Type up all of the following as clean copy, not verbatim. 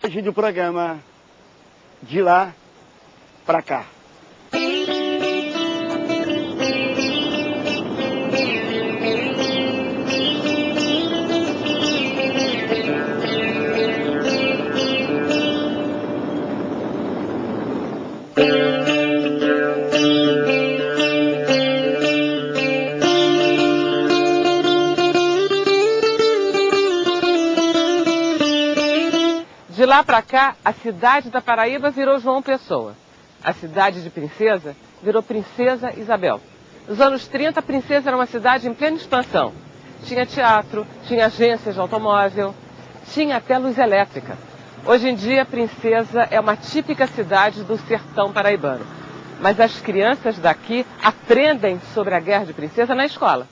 Hoje do programa De Lá Pra Cá. De lá pra cá, a cidade da Paraíba virou João Pessoa. A cidade de Princesa virou Princesa Isabel. Nos anos 30, a Princesa era uma cidade em plena expansão. Tinha teatro, tinha agências de automóvel, tinha até luz elétrica. Hoje em dia, Princesa é uma típica cidade do sertão paraibano. Mas as crianças daqui aprendem sobre a Guerra de Princesa na escola.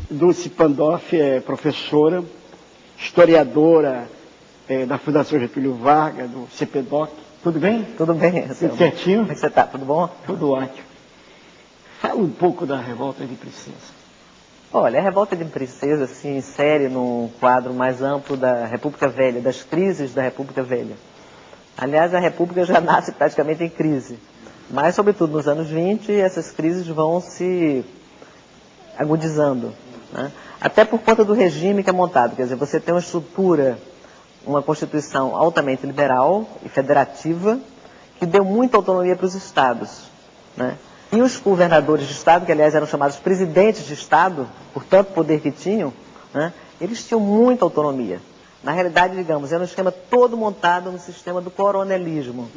Dulce Pandolfi é professora, historiadora da Fundação Getúlio Vargas, do CPDOC. Tudo bem? Tudo bem, Tudo certinho? Como é que você está? Tudo bom? Tudo ótimo. Fala um pouco da Revolta de Princesa. Olha, a Revolta de Princesa se insere num quadro mais amplo da República Velha, das crises da República Velha. Aliás, a República já nasce praticamente em crise, mas, sobretudo, nos anos 20, essas crises vão se agudizando, né? Até por conta do regime que é montado. Quer dizer, você tem uma estrutura, uma Constituição altamente liberal e federativa, que deu muita autonomia para os estados, né? E os governadores de estado, que aliás eram chamados presidentes de estado, por tanto poder que tinham, né, eles tinham muita autonomia. Na realidade, digamos, era um esquema todo montado no sistema do coronelismo.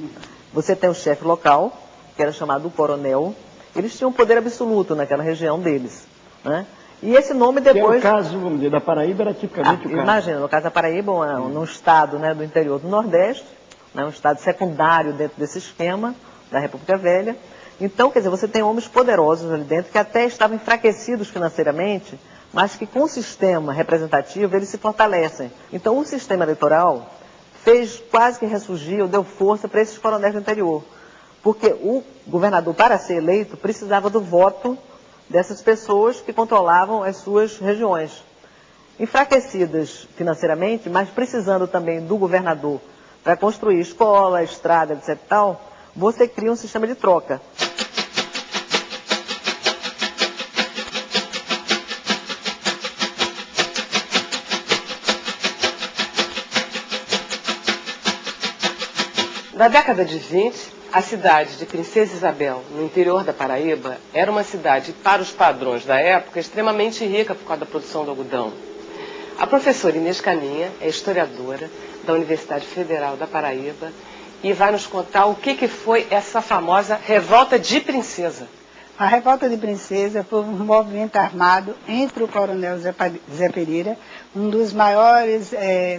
Você tem o chefe local, que era chamado o coronel, eles tinham poder absoluto naquela região deles, né? E esse nome depois... Que é o caso, vamos dizer, da Paraíba era tipicamente o caso. Imagina, no caso da Paraíba, num estado, né, do interior do Nordeste, né, um estado secundário dentro desse esquema da República Velha. Então, quer dizer, você tem homens poderosos ali dentro que até estavam enfraquecidos financeiramente, mas que com o sistema representativo eles se fortalecem. Então, o sistema eleitoral fez quase que ressurgir, ou deu força para esses coronéis do interior. Porque o governador, para ser eleito, precisava do voto dessas pessoas que controlavam as suas regiões. Enfraquecidas financeiramente, mas precisando também do governador para construir escola, estrada, etc. tal, você cria um sistema de troca. Na década de 20, a cidade de Princesa Isabel, no interior da Paraíba, era uma cidade, para os padrões da época, extremamente rica por causa da produção do algodão. A professora Inês Caninha é historiadora da Universidade Federal da Paraíba e vai nos contar o que foi essa famosa Revolta de Princesa. A Revolta de Princesa foi um movimento armado entre o coronel Zé Pereira, um dos maiores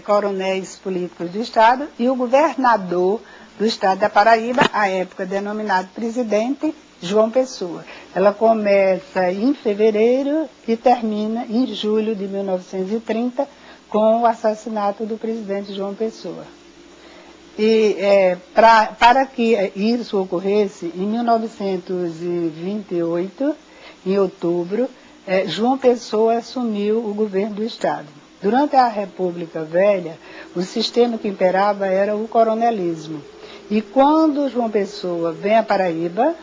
coronéis políticos do Estado, e o governador do Estado da Paraíba, à época denominado presidente, João Pessoa. Ela começa em fevereiro e termina em julho de 1930 com o assassinato do presidente João Pessoa. E para que isso ocorresse, em 1928, em outubro, João Pessoa assumiu o governo do Estado. Durante a República Velha, o sistema que imperava era o coronelismo. E quando João Pessoa vem à Paraíba,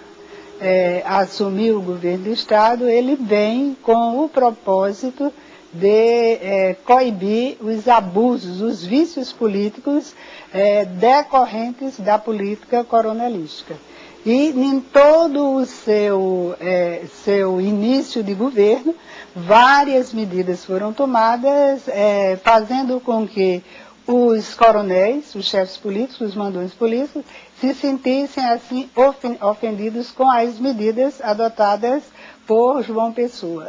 assumir o governo do Estado, ele vem com o propósito de coibir os abusos, os vícios políticos decorrentes da política coronelística. E em todo o seu início de governo, várias medidas foram tomadas, fazendo com que os coronéis, os chefes políticos, os mandões políticos, se sentissem assim ofendidos com as medidas adotadas por João Pessoa.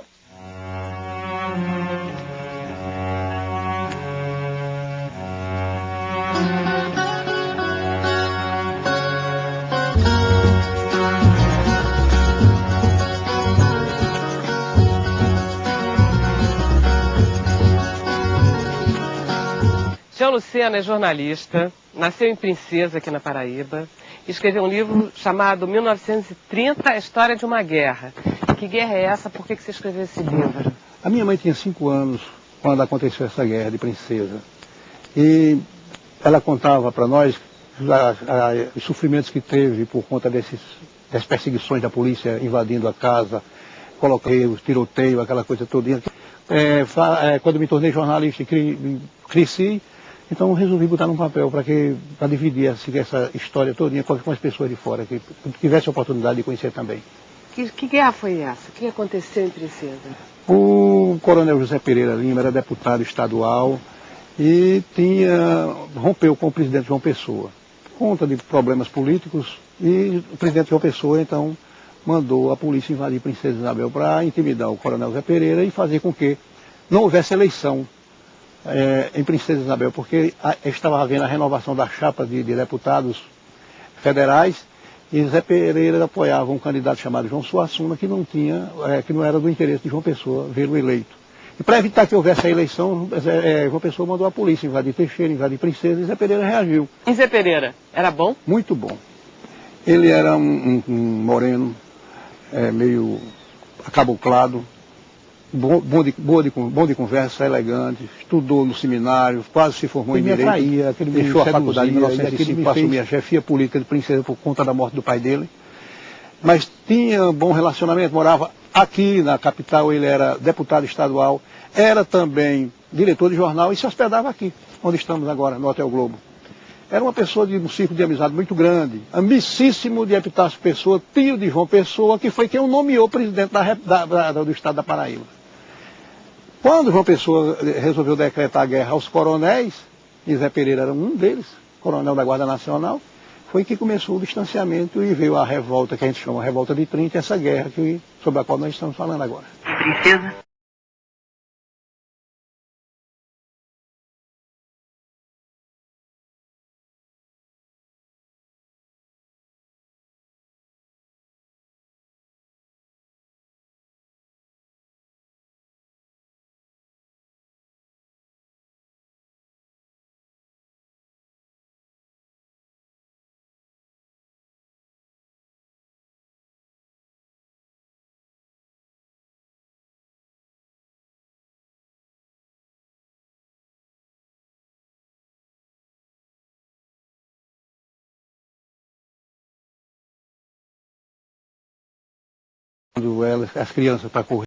Tia Lucena é jornalista, nasceu em Princesa, aqui na Paraíba, escreveu um livro chamado 1930, a História de uma Guerra. Que guerra é essa? Por que você escreveu esse livro? A minha mãe tinha 5 anos quando aconteceu essa guerra de Princesa. E ela contava para nós os sofrimentos que teve por conta das perseguições da polícia invadindo a casa, coloceios, tiroteio, aquela coisa toda. Quando me tornei jornalista e cresci, então resolvi botar num papel para dividir essa história toda com as pessoas de fora, que tivesse a oportunidade de conhecer também. Que guerra foi essa? O que aconteceu em Princesa? O coronel José Pereira Lima era deputado estadual e rompeu com o presidente João Pessoa, por conta de problemas políticos, e o presidente João Pessoa, então, mandou a polícia invadir Princesa Isabel para intimidar o coronel José Pereira e fazer com que não houvesse eleição em Princesa Isabel, porque estava havendo a renovação da chapa de deputados federais, e José Pereira apoiava um candidato chamado João Suassuna, que não era do interesse de João Pessoa vê-lo eleito. E para evitar que houvesse a eleição, João Pessoa mandou a polícia invadir Teixeira, invadir Princesa, e Zé Pereira reagiu. E Zé Pereira, era bom? Muito bom. Ele era um moreno, meio acabuclado, bom de conversa, elegante, estudou no seminário, quase se formou em Direito, deixou a faculdade em 1905, assumiu a chefia política de Princesa por conta da morte do pai dele. Mas tinha bom relacionamento, morava aqui na capital, ele era deputado estadual, era também diretor de jornal e se hospedava aqui, onde estamos agora, no Hotel Globo. Era uma pessoa de um círculo de amizade muito grande, amicíssimo de Epitácio Pessoa, tio de João Pessoa, que foi quem o nomeou presidente do estado da Paraíba. Quando João Pessoa resolveu decretar a guerra aos coronéis, e Zé Pereira era um deles, coronel da Guarda Nacional, foi que começou o distanciamento e veio a revolta, que a gente chama a Revolta de 30, essa guerra sobre a qual nós estamos falando agora. Princesa? As crianças para correr.